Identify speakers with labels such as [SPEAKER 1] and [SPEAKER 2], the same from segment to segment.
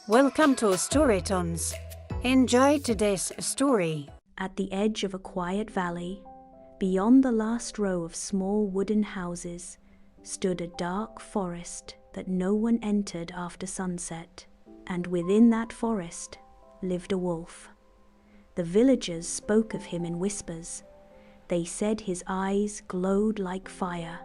[SPEAKER 1] Welcome to Storytons. Enjoy today's story.
[SPEAKER 2] At the edge of a quiet valley, beyond the last row of small wooden houses, stood a dark forest that no one entered after sunset. And within that forest lived a wolf. The villagers spoke of him in whispers. They said his eyes glowed like fire.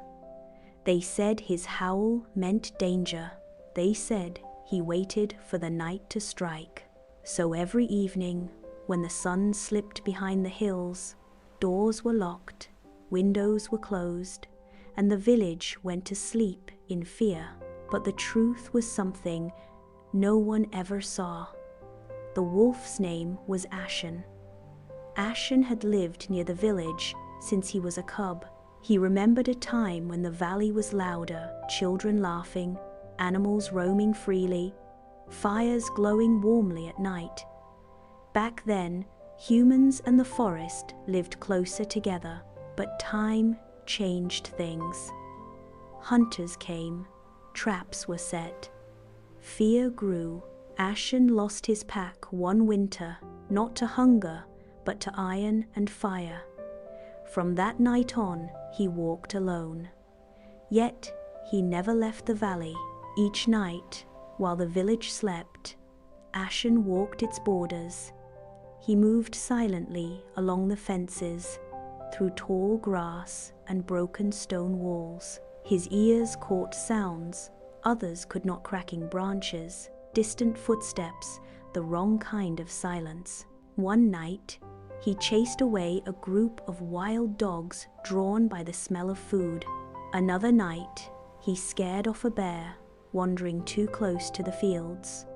[SPEAKER 2] They said his howl meant danger. They said he waited for the night to strike. So every evening, when the sun slipped behind the hills, doors were locked, windows were closed, and the village went to sleep in fear. But the truth was something no one ever saw. The wolf's name was Ashen. Ashen had lived near the village since he was a cub. He remembered a time when the valley was louder, children laughing, animals roaming freely, fires glowing warmly at night. Back then, humans and the forest lived closer together, but time changed things. Hunters came, traps were set. Fear grew. Ashen lost his pack one winter, not to hunger, but to iron and fire. From that night on, he walked alone. Yet, he never left the valley. Each night, while the village slept, Ashen walked its borders. He moved silently along the fences, through tall grass and broken stone walls. His ears caught sounds others could not, cracking branches, distant footsteps, the wrong kind of silence. One night, he chased away a group of wild dogs drawn by the smell of food. Another night, he scared off a bear wandering too close to the fields.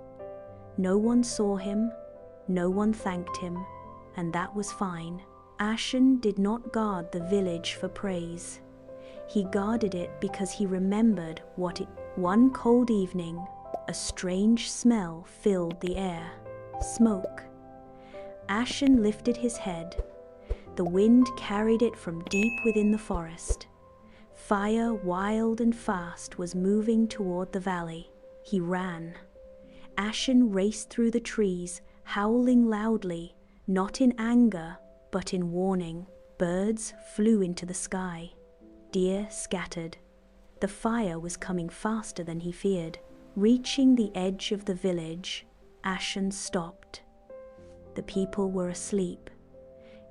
[SPEAKER 2] No one saw him, no one thanked him, and that was fine. Ashen did not guard the village for praise. He guarded it because he remembered what it. One cold evening, a strange smell filled the air. Smoke. Ashen lifted his head. The wind carried it from deep within the forest. Fire, wild and fast, was moving toward the valley. He ran. Ashen raced through the trees, howling loudly, not in anger, but in warning. Birds flew into the sky. Deer scattered. The fire was coming faster than he feared. Reaching the edge of the village, Ashen stopped. The people were asleep.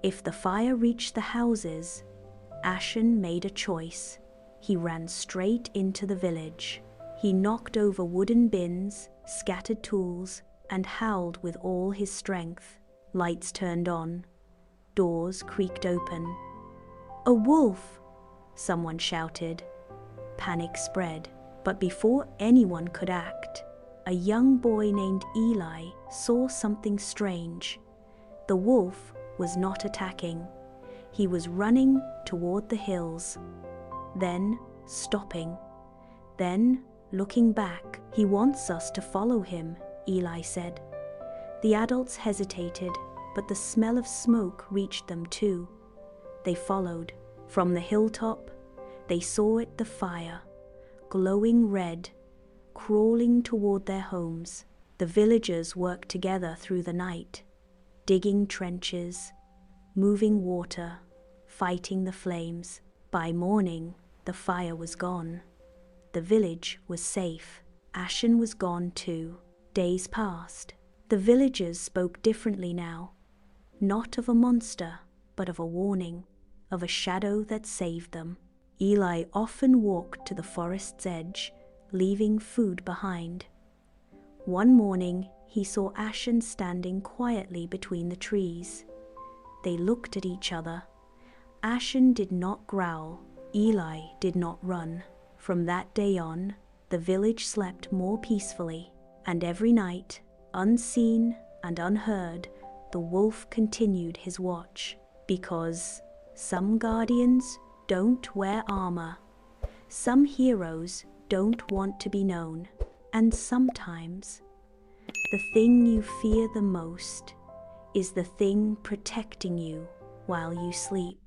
[SPEAKER 2] If the fire reached the houses, Ashen made a choice. He ran straight into the village. He knocked over wooden bins, scattered tools, and howled with all his strength. Lights turned on. Doors creaked open. "A wolf!" someone shouted. Panic spread. But before anyone could act, a young boy named Eli saw something strange. The wolf was not attacking. He was running toward the hills, then stopping, then looking back. "He wants us to follow him," Eli said. The adults hesitated, but the smell of smoke reached them too. They followed. From the hilltop, they saw it, the fire, glowing red, crawling toward their homes. The villagers worked together through the night, digging trenches, moving water, fighting the flames. By morning, the fire was gone. The village was safe. Ashen was gone too. Days passed. The villagers spoke differently now, not of a monster, but of a warning, of a shadow that saved them. Eli often walked to the forest's edge, leaving food behind. One morning, he saw Ashen standing quietly between the trees. They looked at each other. Ashen did not growl. Eli did not run. From that day on, the village slept more peacefully, and every night, unseen and unheard, the wolf continued his watch. Because some guardians don't wear armor, some heroes don't want to be known, and sometimes the thing you fear the most is the thing protecting you while you sleep.